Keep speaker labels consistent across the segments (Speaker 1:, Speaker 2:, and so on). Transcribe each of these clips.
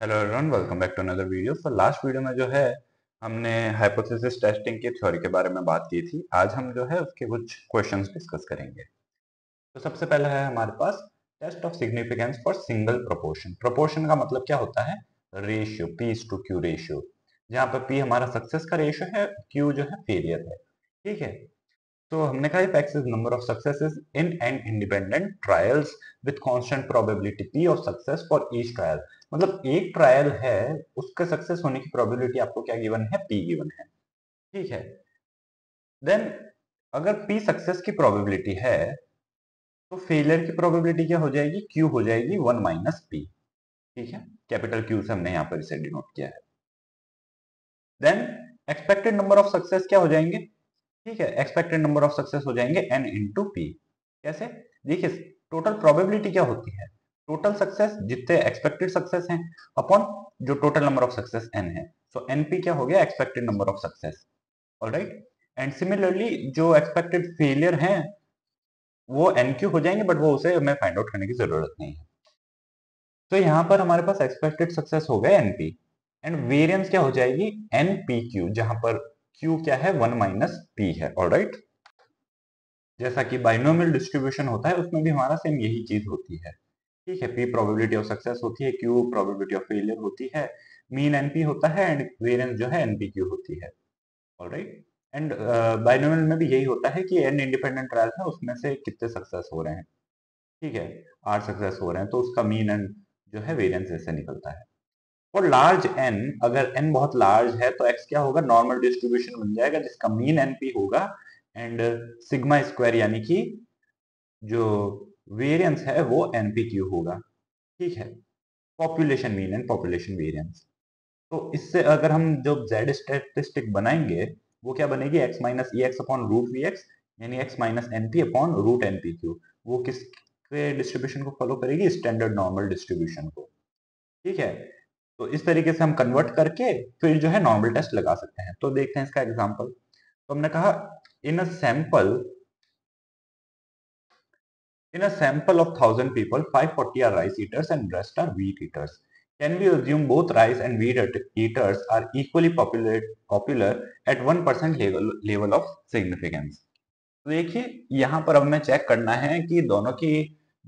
Speaker 1: Hello everyone, welcome back to another video. तो last video में जो है हमने हाइपोथेसिस टेस्टिंग की थ्योरी के बारे में बात की थी। आज हम जो है उसके कुछ क्वेश्चंस डिस्कस करेंगे। तो सबसे पहला है हमारे पास test of significance for single proportion. Proportion का मतलब क्या होता है? Ratio, P is to Q ratio, जहाँ पर पी हमारा सक्सेस का रेशियो है, क्यू जो है फेलियर है। ठीक है। तो हमने कहा if x is number of successes in an independent trials with constant probability P of success for each trial. मतलब एक ट्रायल है, उसके सक्सेस होने की प्रोबेबिलिटी आपको क्या गिवन है? पी गिवन है। ठीक है। देन अगर पी सक्सेस की प्रोबेबिलिटी है तो फेलियर की प्रोबेबिलिटी क्या हो जाएगी? क्यू हो जाएगी 1 - पी। ठीक है। कैपिटल क्यू से हमने यहाँ पर इसे डिनोट किया है। Then expected number of success क्या हो जाएंगे? ठीक है, एक्सपेक्टेड नंबर ऑफ सक्सेस हो जाएंगे n इंटू पी। कैसे? देखिए, टोटल प्रोबेबिलिटी क्या होती है? टोटल सक्सेस जितने एक्सपेक्टेड सक्सेस हैं अपॉन जो total number of success n है। सो np क्या हो गया? Expected number of success. Alright. And similarly जो एक्सपेक्टेड फेलियर हैं वो nq हो जाएंगे, बट वो उसे हमें फाइंड आउट करने की जरूरत नहीं है। तो यहाँ पर हमारे पास एक्सपेक्टेड सक्सेस हो गए np, एंड वेरिएंस क्या हो जाएगी? npq, जहां पर q क्या है? 1 - p है। ऑलराइट। जैसा कि बाइनोमियल डिस्ट्रीब्यूशन होता है उसमें भी हमारा सेम यही चीज होती है। ठीक है। पी प्रोबेबिलिटी ऑफ सक्सेस होती है, क्यू प्रोबेबिलिटी ऑफ फेलियर होती है, मीन एनपी होता है, एंड वेरिएंस जो है एनपी क्यू होती है। ऑलराइट। एंड बाइनोमियल में भी यही होता है कि एन इंडिपेंडेंट ट्रायल्स है, उसमें से कितने सक्सेस हो रहे हैं। ठीक है। 8 सक्सेस हो रहे हैं तो उसका मीन एंड जो है वेरिएंस ऐसे निकलता है। और लार्ज एन, अगर एन बहुत लार्ज है तो एक्स क्या होगा? नॉर्मल डिस्ट्रीब्यूशन बन जाएगा जिसका मीन एनपी होगा एंड सिग्मा स्क्वायर यानी कि जो वेरिएंस है वो एनपीक्यू होगा। ठीक है। Population mean and population variance. तो इससे अगर हम जो जेड स्टैटिस्टिक बनाएंगे वो क्या बनेगी? X minus E X upon root V X, यानी X minus NP upon root NPQ. वो किसके डिस्ट्रीब्यूशन को फॉलो करेगी? स्टैंडर्ड नॉर्मल डिस्ट्रीब्यूशन को। ठीक है। तो इस तरीके से हम कन्वर्ट करके फिर जो है नॉर्मल टेस्ट लगा सकते हैं। तो देखते हैं इसका एग्जांपल। तो हमने कहा in a sample In a sample of 1,000 people, 540 are rice eaters and rest are wheat eaters. Can we assume both rice and wheat eaters are equally popular at 1% level of significance? तो देखिए, यहाँ पर अब हमें check करना है कि दोनों की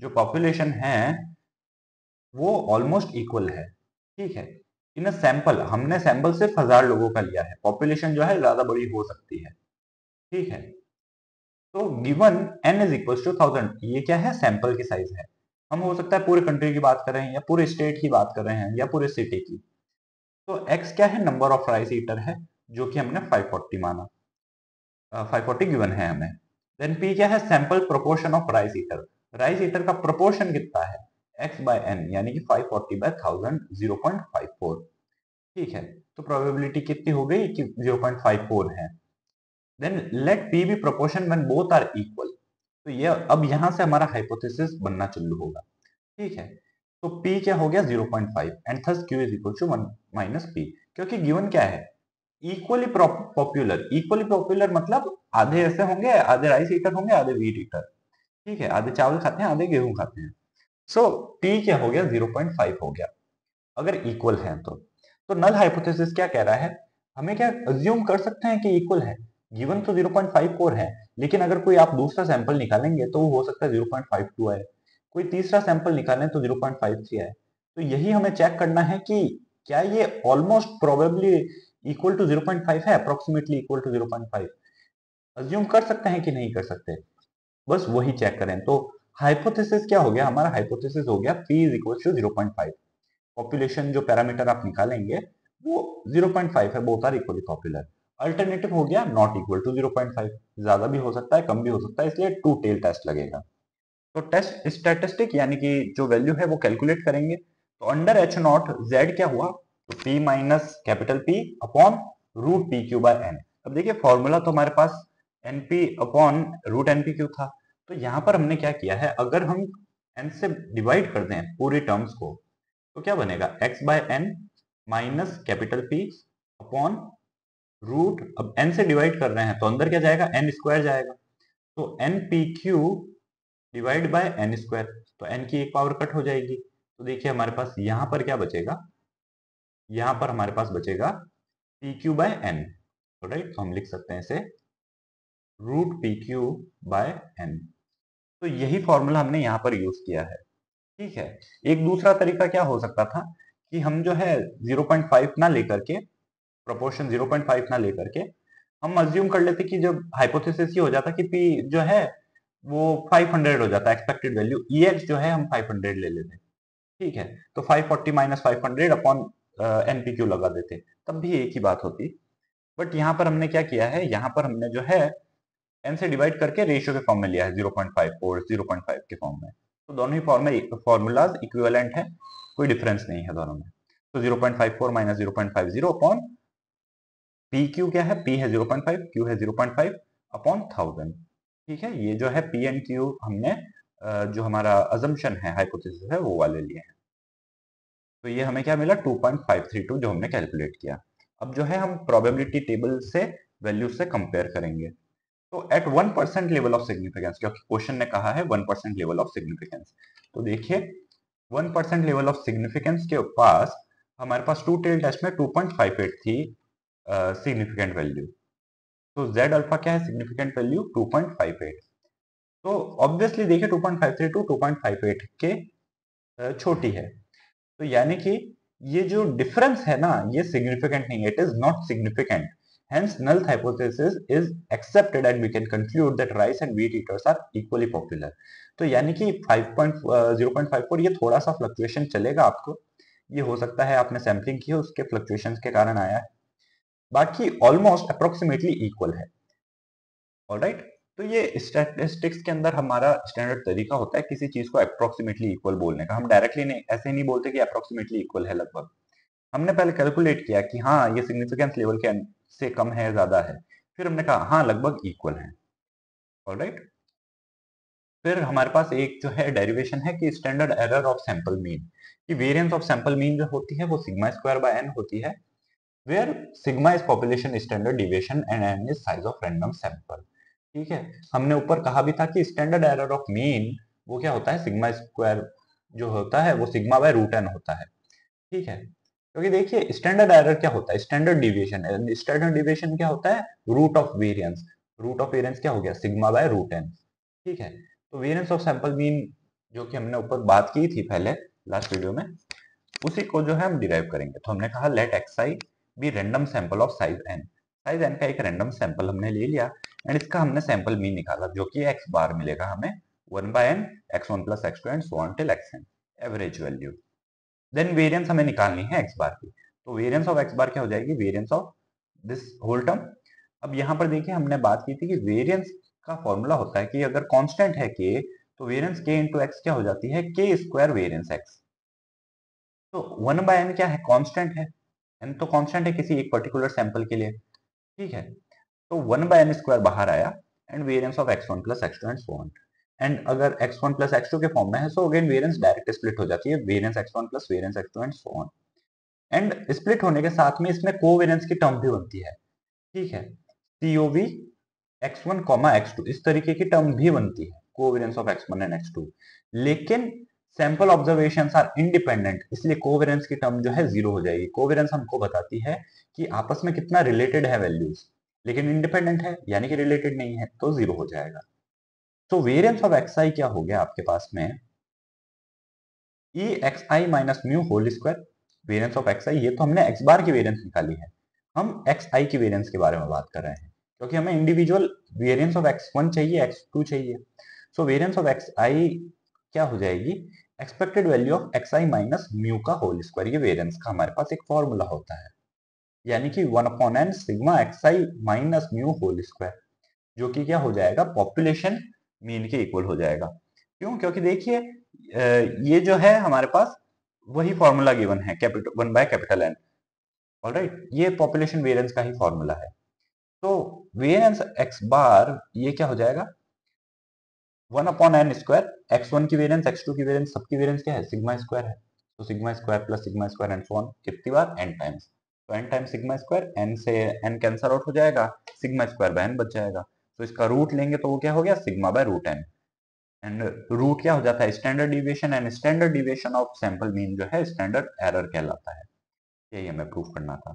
Speaker 1: जो पॉपुलेशन है वो ऑलमोस्ट इक्वल है। ठीक है। इन अ सैंपल, हमने सैंपल सिर्फ 1,000 लोगों का लिया है, पॉपुलेशन जो है ज्यादा बड़ी हो सकती है। ठीक है। तो given n is equal to 1,000, ये क्या है? सैंपल की साइज है। हम हो सकता है पूरे कंट्री की बात कर रहे हैं या पूरे स्टेट की बात कर रहे हैं या पूरे सिटी की। तो x क्या है? नंबर ऑफ राइस ईटर है, जो कि हमने 540 माना। 540 गिवन है हमें। देन p क्या है? Sample proportion of rice eater. Rice eater का प्रोपोर्शन कितना है? x बाय n, यानी कि 540 बाय 1000, 0.54। ठीक है। तो प्रोबेबिलिटी कितनी हो गई? कि 0.54 है। Then let p be proportion when both are equal. तो ये अब यहां से हमारा हाइपोथेसिस बनना चालू होगा। ठीक है। तो p क्या हो गया? 0.5, and thus q is equal to 1 - p, क्योंकि गिवन क्या है? Equally popular. इक्वली पॉपुलर मतलब आधे ऐसे होंगे, आधे राइस ईटर होंगे, आधे व्हीट ईटर। ठीक है। आधे चावल खाते हैं, आधे गेहूं खाते हैं। सो p क्या हो गया? 0.5 हो गया, अगर इक्वल है तो नल हाइपोथेसिस क्या कह रहा है? हमें क्या अज्यूम कर सकते हैं कि इक्वल है? गिवन तो 0.54 है, लेकिन अगर कोई आप दूसरा सैंपल निकालेंगे तो वो हो सकता है 0.52 आए, कोई तीसरा सैंपल निकालें तो 0.53 आए। तो यही हमें चेक करना है कि क्या ये ऑलमोस्ट प्रोबेबली इक्वल टू 0.5 है, अप्रोक्सीमेटली इक्वल टू 0.5 अज्यूम कर सकते हैं कि नहीं कर सकते। बस वही चेक करें। तो हाइपोथेसिस क्या हो गया? हमारा हाइपोथेसिस हो गया p is equal to 0.5। Population जो पैरामीटर आप निकालेंगे वो 0.5 है, both are equally popular. Alternative हो गया नॉट इक्वल टू 0.5, ज्यादा भी हो सकता है, कम भी हो सकता है, इसलिए टू टेल टेस्ट लगेगा। तो टेस्ट स्टैटिस्टिक यानी कि जो वैल्यू है वो कैलकुलेट करेंगे। तो अंडर एच नॉट जेड क्या हुआ? तो p minus capital P upon root P Q by N. अब देखिए, फॉर्मूला तो हमारे पास np upon root NP Q था। तो यहां पर हमने क्या किया है? अगर हम n से डिवाइड कर दें पूरी टर्म्स को तो क्या बनेगा? x by N minus capital P upon root, अब n से डिवाइड कर रहे हैं तो अंदर क्या जाएगा? n स्क्वायर जाएगा। तो N P Q divide by N square, तो n की एक पावर कट हो जाएगी। तो देखिए हमारे पास यहां पर क्या बचेगा? यहां पर हमारे पास बचेगा P Q by N, right. तो हम लिख सकते हैं इसे root P Q by N. तो यही फॉर्मूला हमने यहाँ पर यूज किया है, ठीक है। एक दूसरा तरीका क्या हो सकता था कि हम जो है 0.5 ना लेकर के, प्रोपोर्शन 0.5 ना लेकर के हम अज्यूम कर लेते कि जब हाइपोथेसिस ये हो जाता कि पी जो है वो 500 हो जाता है, एक्सपेक्टेड वैल्यू ई एक्स जो है हम 500 ले लेते, ठीक है। तो 540 माइनस 500 अपॉन एनपीक्यू लगा देते, तब भी एक ही बात होती। बट यहाँ पर हमने क्या किया है, यहाँ पर हमने जो है एन से डिवाइड करके रेशियो के फॉर्म में लिया है 0.5 और 0.5 के फॉर्म में। तो दोनों ही फॉर्मूलाज इक्विवेलेंट है, कोई डिफरेंस नहीं है दोनों में। तो 0.54 माइनस 0.50 अपॉन पी क्यू क्या है, पी है 0.5, क्यू है 0.5 अपॉन 1000, ठीक है। ये जो है पी एंड क्यू हमने जो हमारा अजम्पशन है, हाइपोथेसिस है, वो वाले लिए हैं। तो ये हमें क्या मिला 2.532 जो हमने कैलकुलेट किया। अब जो है हम प्रोबेबिलिटी टेबल से वैल्यू से कंपेयर करेंगे। तो एट 1% लेवल ऑफ सिग्निफिकेंस, क्योंकि क्वेश्चन ने कहा है 1% लेवल ऑफ सिग्निफिकेंस, तो देखिए 1% लेवल ऑफ सिग्निफिकेंस के पास हमारे पास टू टेल टेस्ट में 2.58 थी सिग्निफिकेंट वैल्यू। तो z अल्फा क्या है, सिग्निफिकेंट वैल्यू 2.58। तो ऑब्वियसली देखिए 2.53 टू 2.58 के छोटी है। तो यानी कि ये जो डिफरेंस है ना, ये सिग्निफिकेंट नहीं है, it is not significant. Hence, null hypothesis is accepted and we can conclude that rice and wheat eaters are equally popular. तो यानी कि 0.54 ये थोड़ा सा फ्लक्चुएशन चलेगा आपको, ये हो सकता है आपने सैम्पलिंग की है उसके फ्लक्चुएशंस के कारण आया है, बाकी ऑलमोस्ट अप्रोक्सीमेटली इक्वल है, ऑलराइट। तो ये स्टैटिस्टिक्स के अंदर हमारा स्टैंडर्ड तरीका होता है किसी चीज को अप्रोक्सीमेटली इक्वल बोलने का। हम डायरेक्टली नहीं, ऐसे नहीं बोलते कि अप्रोक्सीमेटली इक्वल है लगभग। हमने पहले कैलकुलेट किया कि हाँ ये सिग्निफिकेंस लेवल के से कम है, ज्यादा है, फिर हमने कहा हाँ लगभग इक्वल है, ऑलराइट। फिर हमारे पास एक जो है डेरिवेशन है कि standard error of sample mean, कि वेरिएंस ऑफ सैंपल मीन जो होती है वो सिग्मा स्क्वायर बाय एन होती है, where sigma is population standard deviation and N is size of random sample, ठीक है। हमने ऊपर कहा भी था कि स्टैंडर्ड एरर ऑफ मीन वो क्या होता है, सिग्मा स्क्वायर जो होता है वो सिग्मा बाय रूट एन होता है, ठीक है। क्योंकि देखिए स्टैंडर्ड एरर क्या होता है, स्टैंडर्ड डिविएशन है, स्टैंडर्ड डिविएशन क्या होता है, root of variance. Root of variance क्या हो गया, सिग्मा बाय रूट एन, ठीक है। तो वेरिएंस ऑफ सैंपल मीन जो कि हमने ऊपर बात की थी पहले लास्ट वीडियो में, उसी को जो है हम डिराइव करेंगे। तो हमने कहा let X I be random sample of size N, size N का एक रैंडम सैंपल हमने ले लिया एंड इसका हमने सैंपल मीन निकाला जो कि एक्स बार मिलेगा हमें 1 by N x1 plus x2 and so on till xn average value. Then variance हमें निकालनी है एक्स बार की। तो वेरिएंस ऑफ एक्स बार क्या हो जाएगी, variance of this whole term. अब यहाँ पर देखिए हमने बात की थी कि वेरिएंस का फॉर्मूला होता है कि अगर कांस्टेंट है के, तो वेरिएंस के इंटू एक्स क्या हो जाती है, के स्क्वायर वेरिएंस एक्स। तो 1 बाय एन क्या है, कांस्टेंट है, एन तो कांस्टेंट है किसी एक पर्टिकुलर सैंपल के लिए, ठीक है। तो 1 बाय एन स्क्वायर बाहर आया and variance of x1 plus x2 and so on. And अगर x1 प्लस x2 के फॉर्म में है so again variance direct split हो जाती है, variance x1 plus variance x2 and so on. And split होने के साथ में इसमें कोवेरिएंस की टर्म भी बनती है, ठीक है। COV x1 कॉमा x2 इस तरीके की टर्म भी बनती है, covariance of x1 and x2। लेकिन सैंपल ऑब्जर्वेशंस आर इंडिपेंडेंट, इसलिए कोवेरिएंस की टर्म जो है जीरो हो जाएगी। कोवेरिएंस हमको बताती है कि आपस में कितना रिलेटेड है वैल्यूज, लेकिन इंडिपेंडेंट है यानी कि रिलेटेड नहीं है तो जीरो हो जाएगा। तो वेरिएंस ऑफ xi क्या हो गया आपके पास में, E X I minus mu whole square. Variance of xi, ये तो हमने x बार की वेरिएंस निकाली है, हम xi की वेरिएंस के बारे में बात कर रहे हैं क्योंकि हमें इंडिविजुअल वेरिएंस ऑफ x1 चाहिए, x2 चाहिए। सो वेरिएंस ऑफ xi क्या हो जाएगी, expected value of xi minus mu का होल स्क्वायर। ये वेरिएंस का हमारे पास एक फॉर्मूला होता है, यानी कि 1 upon N sigma xi minus mu whole square, जो कि क्या हो जाएगा, पॉपुलेशन मीन के इक्वल हो जाएगा। क्यों, क्योंकि देखिए ये जो है हमारे पास वही फॉर्मूला गिवन है, capital 1 by capital N, alright. ये पॉपुलेशन वेरिएंस का ही फॉर्मूला है। तो वेरिएंस एक्स बार ये क्या हो जाएगा, 1 अपॉन एन स्क्वायर, x1 की वेरिएंस x2 की वेरिएंस सबकी वेरिएंस क्या है, सिग्मा स्क्वायर है। तो sigma square plus sigma square and so on, कितनी बार, n टाइम्स। तो n times sigma square, n से n कैंसल आउट हो जाएगा, सिग्मा स्क्वायर बाय n बच जाएगा। तो इसका रूट लेंगे तो वो क्या हो गया, sigma by root n। And root क्या हो जाता है, standard deviation, and standard deviation of sample mean जो है स्टैंडर्ड एरर कहलाता है, यही हमें प्रूव करना था।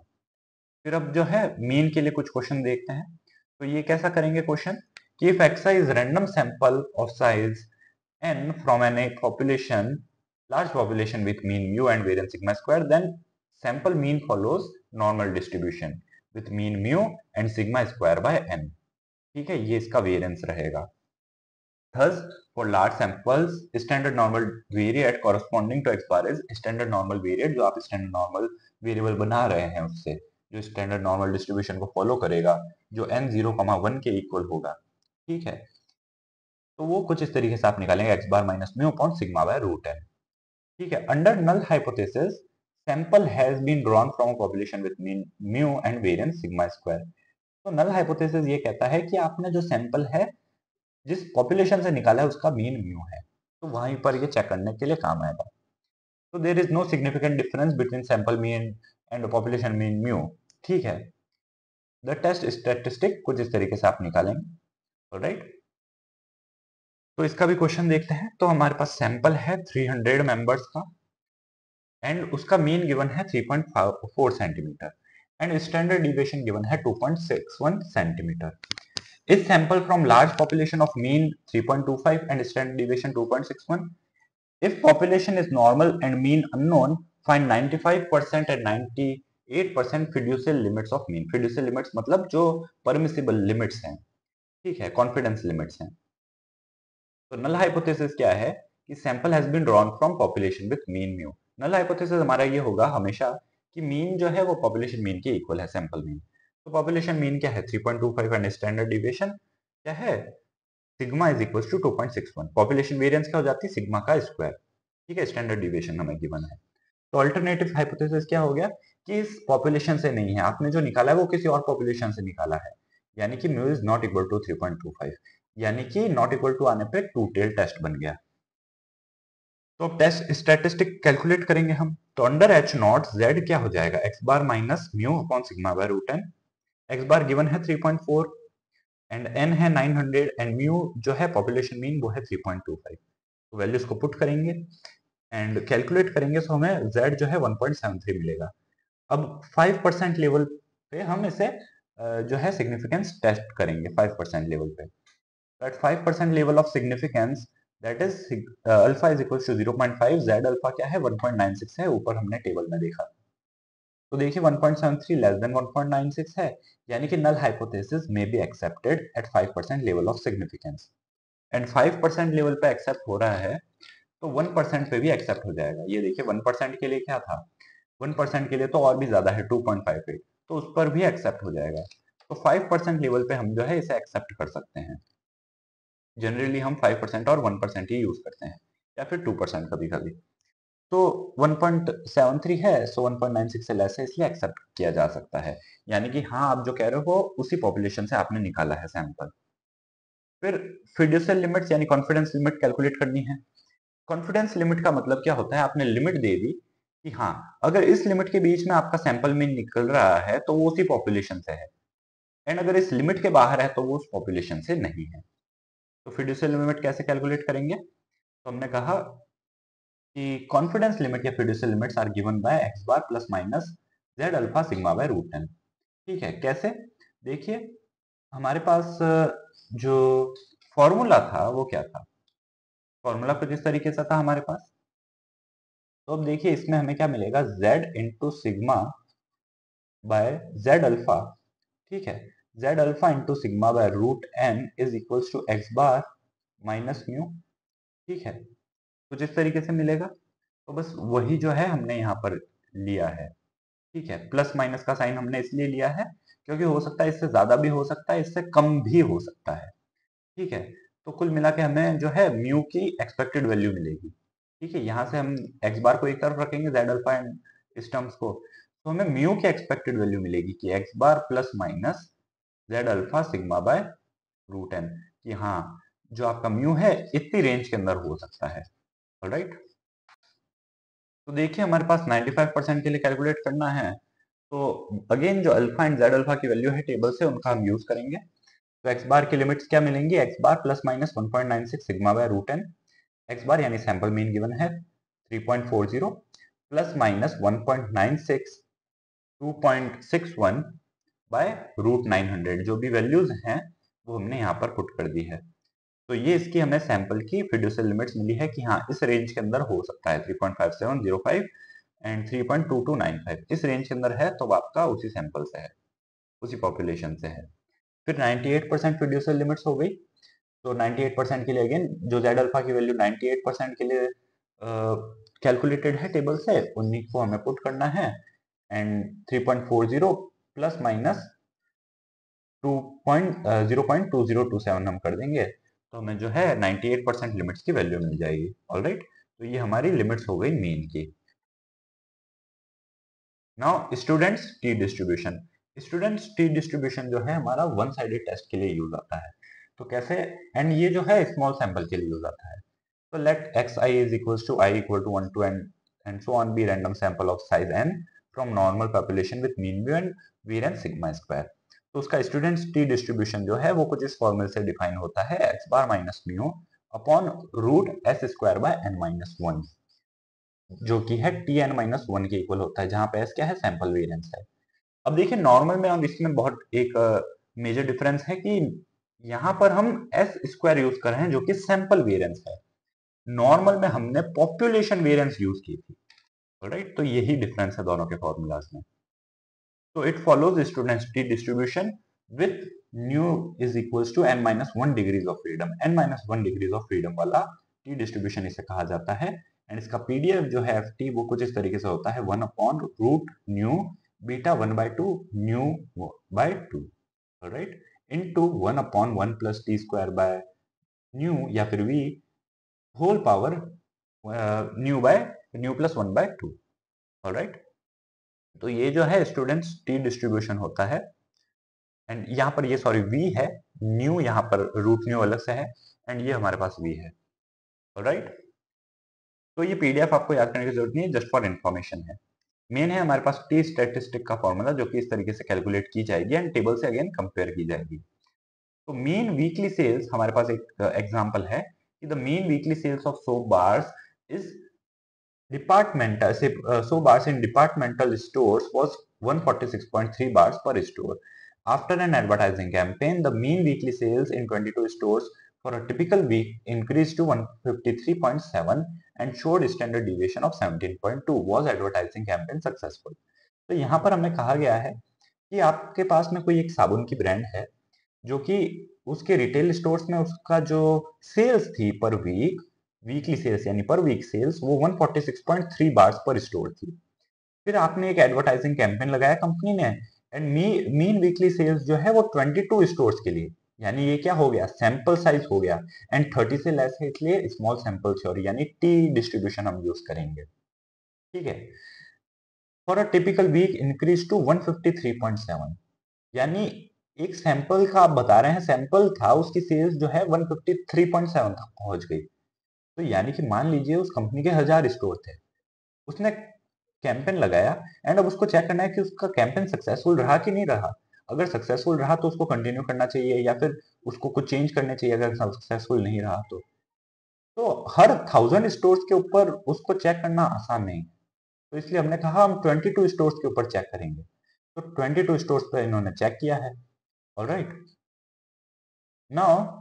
Speaker 1: फिर अब जो है मीन के लिए कुछ क्वेश्चन देखते हैं। तो ये कैसा करेंगे क्वेश्चन कि if xi is random sample of size n from an a population, large population with mean mu and variance sigma square, then sample mean follows normal distribution with mean mu and sigma square by n। ठीक है, ये इसका variance रहेगा। Thus, for large samples, standard normal variate corresponding to x bar is standard normal variate, जो आप standard normal variable बना रहे हैं उससे, जो स्टैंडर्ड नॉर्मल डिस्ट्रीब्यूशन को फॉलो करेगा, जो n 0,1 के इक्वल होगा। ठीक है, तो वो कुछ इस तरीके से आप निकालेंगे x bar minus mu upon sigma by root n। ठीक है, under null hypothesis sample has been drawn from population with mean mu and variance sigma square. तो नल हाइपोथेसिस ये कहता है कि आपने जो सैंपल है जिस पॉपुलेशन से निकाला है उसका मीन म्यू है, तो वहीं पर ये चेक करने के लिए काम आएगा। तो there is no significant difference between sample mean and population mean mu. ठीक है, द टेस्ट स्टैटिस्टिक कुछ इस तरीके से आप निकालेंगे। ऑलराइट, तो इसका भी क्वेश्चन देखते हैं। तो हमारे पास सैंपल है 300 मेंबर्स का एंड उसका मीन गिवन है 3.4 centimetre and standard deviation given है 2.61 centimetre. Is sample from large population of mean 3.25 and standard deviation 2.61? If population is normal and mean unknown, find 95% and 98% fiducial limits of mean। fiducial limits मतलब जो permissible limits हैं, ठीक है, confidence limits हैं। तो null hypothesis क्या है कि sample has been drawn from population with mean mu। null hypothesis हमारा ये होगा हमेशा कि mean जो है वो population mean के equal है sample mean। तो population mean क्या है 3.25 एंड standard deviation क्या है sigma is equal to 2.61। Population variance क्या हो जाती है सिग्मा का स्क्वायर। ठीक है, स्टैंडर्ड डिविएशन हमें गिवन है। तो अल्टरनेटिव हाइपोथेसिस क्या हो गया कि इस पॉपुलेशन से नहीं है, आपने जो निकाला है वो किसी और पॉपुलेशन से निकाला है, यानी कि mu is not equal to 3.25, यानी कि नॉट इक्वल टू आने पे टू टेल टेस्ट बन गया। तो अब टेस्ट स्टैटिस्टिक कैलकुलेट करेंगे हम। तो अंडर एच नॉट जेड क्या हो जाएगा x bar minus mu upon sigma by root N. X bar given है 3.4 एंड n है 900 एंड म्यू जो है पॉपुलेशन मीन वो है 3.25। तो वैल्यूज को पुट करेंगे एंड कैलकुलेट करेंगे तो हमें z जो है 1.73 मिलेगा। अब 5% लेवल पे हम इसे जो है सिग्निफिकेंस टेस्ट करेंगे 5% लेवल पे। At 5% level of significance that is alpha is equal to 0.5, z alpha क्या है 1.96 है, ऊपर हमने टेबल में देखा। तो देखिए 1.73 लेस देन 1.96 है, यानी कि null hypothesis may be accepted at 5% level of significance. And 5% level पे एक्सेप्ट हो रहा है तो 1% पे भी एक्सेप्ट हो जाएगा। ये देखिए 1% के लिए क्या था, 1% के लिए तो और भी ज्यादा है 2.58, तो उस पर भी एक्सेप्ट हो जाएगा। तो 5% लेवल पे हम जो है इसे एक्सेप्ट कर सकते हैं। जनरली हम 5% और 1% ही यूज करते हैं, या फिर 2% कभी कभी। तो 1.73 है, सो 1.96 से लेस है, इसलिए एक्सेप्ट किया जा सकता है। यानी कि हाँ, आप जो कह रहे हो उसी पॉपुलेशन से आपने निकाला है सैंपल। फिर फिड्यूशियल लिमिट्स यानी कॉन्फिडेंस लिमिट कैलकुलेट करनी है। कॉन्फिडेंस लिमिट का मतलब क्या होता है, आपने लिमिट दे दी कि हाँ अगर इस लिमिट के बीच में आपका सैंपल मीन निकल रहा है तो वो उसी पॉपुलेशन से है, एंड अगर इस लिमिट के बाहर है तो वो उस पॉपुलेशन से नहीं है। तो फिड्यूशियल लिमिट कैसे कैलकुलेट करेंगे, तो हमने कहा कि कॉन्फिडेंस लिमिट या fiducial limits are given by x bar plus minus z alpha sigma by root n. ठीक है, कैसे, देखिए हमारे पास जो फॉर्मूला था वो क्या था, फॉर्मूला कुछ इस तरीके से था हमारे पास। तो अब देखिए इसमें हमें क्या मिलेगा z into sigma by z alpha. ठीक है, z alpha into sigma by root n is equals to x bar minus mu. ठीक है, कुछ इस तरीके से मिलेगा। तो बस वही जो है हमने यहाँ पर लिया है। ठीक है, प्लस माइनस का साइन हमने इसलिए लिया है क्योंकि हो सकता है इससे ज्यादा भी हो सकता है, इससे कम भी हो सकता है। ठीक है, तो कुल मिला के हमें जो है म्यू की एक्सपेक्टेड वैल्यू मिलेगी। ठीक है, यहाँ से हम एक्स बार को एक तरफ रखेंगे जेड अल्फा एंड इस टर्म्स को, तो हमें म्यू की एक्सपेक्टेड वैल्यू मिलेगी कि x bar plus minus z alpha sigma by root n, कि हाँ जो आपका म्यू है इतनी रेंज के अंदर हो सकता है। ऑलराइट, तो देखिए हमारे पास 95% के लिए कैलकुलेट करना है, तो अगेन जो अल्फा एंड जेड अल्फा की वैल्यू है टेबल से उनका हम यूज करेंगे। तो एक्स बार की लिमिट्स क्या मिलेंगी, X bar plus minus 1.96 sigma by root N. X bar यानी सैंपल मीन गिवन है 3.40 प्लस माइनस 1.96 2.61 बाय रूट 900, जो भी वैल्यूज हैं वो हमने यहाँ पर पुट कर दी है। तो ये इसकी हमें सैंपल की फिड्यूशियल लिमिट्स मिली है कि हाँ इस रेंज के अंदर हो सकता है 3.5705 एंड 3.2295, इस रेंज के अंदर है तो आपका उसी सैंपल से है, उसी पॉपुलेशन से है। फिर 98% फिड्यूशियल लिमिट्स हो गई। तो 98% के लिए अगेन जो जेड अल्फा की वैल्यू 98% के लिए कैलकुलेटेड है टेबल से, उन्हीं को हमें पुट करना है एंड 3.40 प्लस माइनस 0.2027 हम कर देंगे तो हमें जो है 98% लिमिट्स की वैल्यू मिल जाएगी। ऑलराइट, तो ये हमारी लिमिट्स हो गई मीन की। Now students t distribution. Students t distribution जो है हमारा वन साइडेड टेस्ट के लिए यूज आता है। तो कैसे, एंड ये जो है स्मॉल सैंपल के लिए यूज आता है। तो late xi is equals to I equal to 1 to n and so on be random sample of size n from normal population with mean mu and variance sigma square। तो उसका students t distribution जो है वो कुछ इस फॉर्मूले से define होता है x bar minus mu upon root s square by n minus one, जो कि है टी एन माइनस वन के इक्वल होता है, जहां पे एस क्या है, सैंपल वेरिएंस है। अब देखिए नॉर्मल में और इसमें बहुत एक मेजर डिफरेंस है कि यहाँ पर हम एस स्क्वायर यूज कर रहे हैं जो कि सैंपल वेरिएंस है, नॉर्मल में हमने पॉपुलेशन वेरिएंस यूज की थी। राइट, तो यही डिफरेंस है दोनों के फॉर्मूलाज में। तो it follows student's t distribution with nu is equals to n minus one degrees of freedom, n minus one degrees of freedom वाला टी डिस्ट्रीब्यूशन इसे कहा जाता है। एंड इसका पीडीएफ जो है एफ टी वो कुछ इस तरीके से होता है 1 upon root nu beta 1/2 nu by 2, right, into 1 upon 1 plus t square by nu या फिर v whole power nu by nu plus 1/2। Alright, तो ये जो है स्टूडेंट्स टी डिस्ट्रीब्यूशन होता है। एंड यहाँ पर ये सॉरी v है, न्यू यहाँ पर रूट न्यू अलग से है एंड ये हमारे पास v है। ऑलराइट, तो ये पीडीएफ आपको याद करने की जरूरत नहीं है, जस्ट फॉर इन्फॉर्मेशन है। मेन है हमारे पास टी स्टैटिस्टिक का फॉर्मूला जो कि इस तरीके से कैलकुलेट की जाएगी एंड टेबल से अगेन कंपेयर की जाएगी। तो मीन वीकली सेल्स हमारे पास एक एग्जांपल है कि the mean weekly sales of soap bars is departmental so bars in departmental stores was 146.3 bars per store. After an advertising campaign, the mean weekly sales in 22 stores for a typical week increased to 153.7 and showed standard deviation of 17.2. Was advertising campaign successful? तो यहाँ पर हमें कहा गया है कि आपके पास में कोई एक साबुन की ब्रांड है जो कि उसके रिटेल स्टोर्स में उसका जो सेल्स थी पर वीक, वीकली सेल्स यानी पर वीक सेल्स वो 146.3 बार्स पर स्टोर थी। फिर आपने एक एडवर्टाइजिंग कैंपेन लगाया कंपनी ने एंड मीन वीकली सेल्स जो है वो 22 स्टोर्स के लिए, यानी ये क्या हो गया, सैंपल साइज हो गया एंड 30 से लेस है इसलिए स्मॉल सैंपल थ्योरी यानी टी डिस्ट्रीब्यूशन हम यूज करेंगे। ठीक है, for a typical week increase to 153.7, यानी एक सैंपल का आप बता रहे हैं, सैंपल था उसकी सेल्स जो है 153.7 तक पहुंच गई। तो यानी कि मान लीजिए उस कंपनी के 1000 स्टोर थे, उसने कैंपेन लगाया एंड अब उसको चेक करना है कि उसका कैंपेन सक्सेसफुल रहा कि नहीं रहा। अगर सक्सेसफुल रहा तो उसको कंटिन्यू करना चाहिए या फिर उसको कुछ चेंज करने चाहिए अगर सक्सेसफुल नहीं रहा तो हर 1000 स्टोर्स के ऊपर उसको चेक करना आसान नहीं। तो इसलिए हमने कहा हम 22 स्टोर्स के ऊपर चेक करेंगे। तो 22 स्टोर्स पे इन्होंने चेक किया है। ऑलराइट, नाउ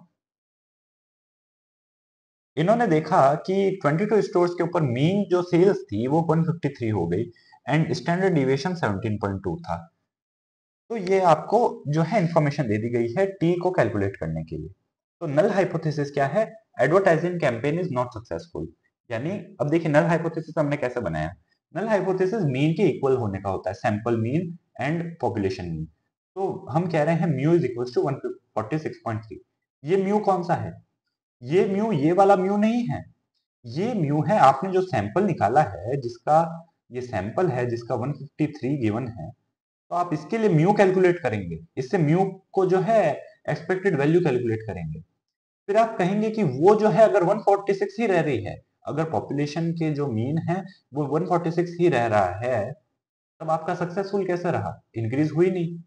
Speaker 1: इन्होंने देखा कि 22 स्टोर्स के ऊपर मीन जो सेल्स थी वो 153 हो गई एंड स्टैंडर्ड डिविएशन 17.2 था। तो ये आपको जो है इंफॉर्मेशन दे दी गई है टी को कैलकुलेट करने के लिए। तो नल हाइपोथेसिस क्या है, advertising campaign is not successful. यानी अब देखिए नल हाइपोथेसिस हमने कैसे बनाया, नल हाइपोथेसिस मीन के इक्वल होने का होता है, sample mean and population mean. तो हम कह रहे हैं म्यू इज इक्वल टू 146.3। ये म्यू कौन सा है, ये म्यू ये वाला म्यू नहीं है, ये म्यू है आपने जो सैंपल निकाला है जिसका, ये सैंपल है जिसका 153 गिवन है। तो आप इसके लिए म्यू कैलकुलेट करेंगे, इससे म्यू को जो है एक्सपेक्टेड वैल्यू कैलकुलेट करेंगे। फिर आप कहेंगे कि वो जो है अगर 146 ही रह रही है, अगर पॉपुलेशन के जो मीन है वो 146 ही रह रहा है, तब आपका सक्सेसफुल कैसे रहा, इंक्रीज हुई नहीं।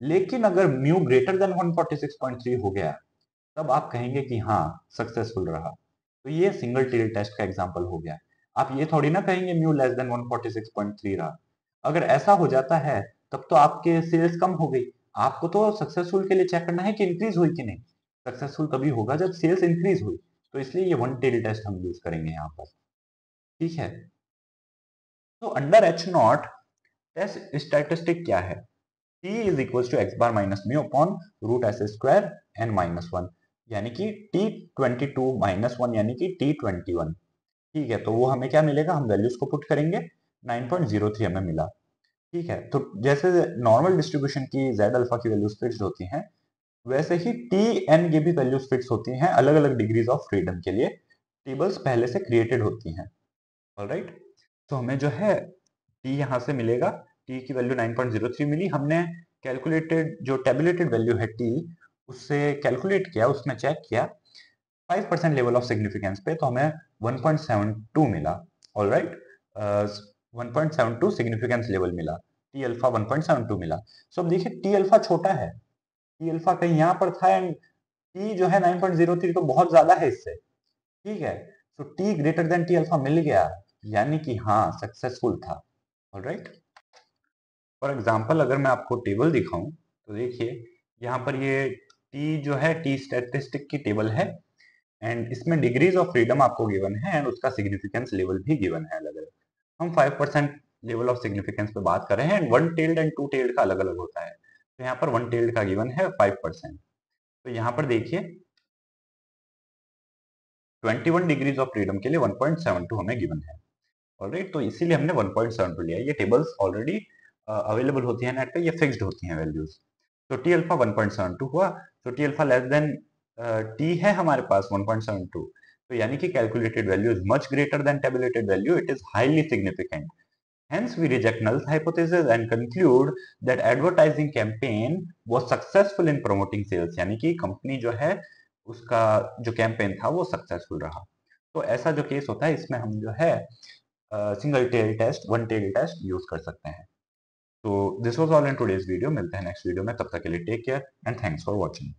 Speaker 1: लेकिन अगर म्यू ग्रेटर देन 146.3 हो गया तब आप कहेंगे कि हाँ सक्सेसफुल रहा। तो ये सिंगल टेल टेस्ट का एग्जांपल हो गया। आप ये थोड़ी ना कहेंगे म्यू लेस देन 146.3 रहा। अगर ऐसा हो जाता है तब तो आपके सेल्स कम हो गई। आपको तो सक्सेसफुल के लिए चेक करना है कि इंक्रीज हुई कि नहीं। सक्सेसफुल तभी होगा जब सेल्स इंक्रीज हुई। तो इसलिए ये वन टेल टेस्ट हम यूज करेंगे यहाँ पर। ठीक है, तो under h not test statistic क्या है? t is equal to x bar minus mu upon root s square n minus one, यानी कि t22 माइनस वन यानी कि t21। ठीक है, तो वो हमें क्या मिलेगा, हम वैल्यूज को पुट करेंगे, 9.03 हमें मिला। ठीक है, तो जैसे नॉर्मल डिस्ट्रीब्यूशन की z अल्फा की वैल्यूज फिक्स्ड होती हैं, वैसे ही टी एन की भी वैल्यूज फिक्स होती हैं अलग अलग डिग्रीज ऑफ फ्रीडम के लिए। टेबल्स पहले से क्रिएटेड होती हैं। ऑलराइट, तो हमें जो है टी यहाँ से मिलेगा, टी की वैल्यू 9.03 मिली। हमने कैलकुलेटेड जो टेबुलेटेड वैल्यू है टी, उससे कैलकुलेट किया, उसमें चेक किया 5% लेवल ऑफ सिग्निफिकेंस पे, तो हमें 1.72 मिला। ऑलराइट, 1.72 सिग्निफिकेंस लेवल मिला, टी अल्फा 1.72 मिला। सो अब देखिए टी अल्फा छोटा है, टी अल्फा कहीं यहाँ पर था, एंड टी जो है 9.03 तो बहुत ज्यादा है इससे। ठीक है, तो T greater than T alpha मिल गया, यानी कि हाँ सक्सेसफुल था। ऑलराइट, फॉर एग्जांपल अगर मैं आपको टेबल दिखाऊं तो देखिए यहाँ पर ये टी जो है टी स्टैटिस्टिक की टेबल है, एंड इसमें डिग्रीज ऑफ फ्रीडम आपको गिवन है, एंड उसका सिग्निफिकेंस लेवल भी गिवन है अलग अलग। हम 5% लेवल ऑफ सिग्निफिकेंस पे बात कर रहे हैं, and one tailed and to tailed का अलग अलग होता है। तो यहाँ पर वन टेल्ड का गिवन है 5%। तो यहाँ पर देखिए 21 डिग्रीज ऑफ फ्रीडम के लिए 1.72 हमें गिवन है। ऑलराइट, तो इसीलिए हमने 1.72 लिया। ये टेबल्स ऑलरेडी अवेलेबल होती है नेट पे, ये फिक्स्ड होती हैं वैल्यूज। तो टी अल्फा 1.72 हुआ, तो T alpha less than T है हमारे पास 1.72, तो यानी कि calculated value is much greater than tabulated value, it is highly significant. Hence, we reject null hypothesis and conclude that advertising campaign was successful in promoting sales, यानी कि company जो है उसका जो कैंपेन था वो सक्सेसफुल रहा। तो ऐसा जो केस होता है इसमें हम जो है single tail test, one tail test use कर सकते हैं। तो this was all in today's video, मिलते हैं नेक्स्ट वीडियो में, तब तक के लिए take care and thanks for watching.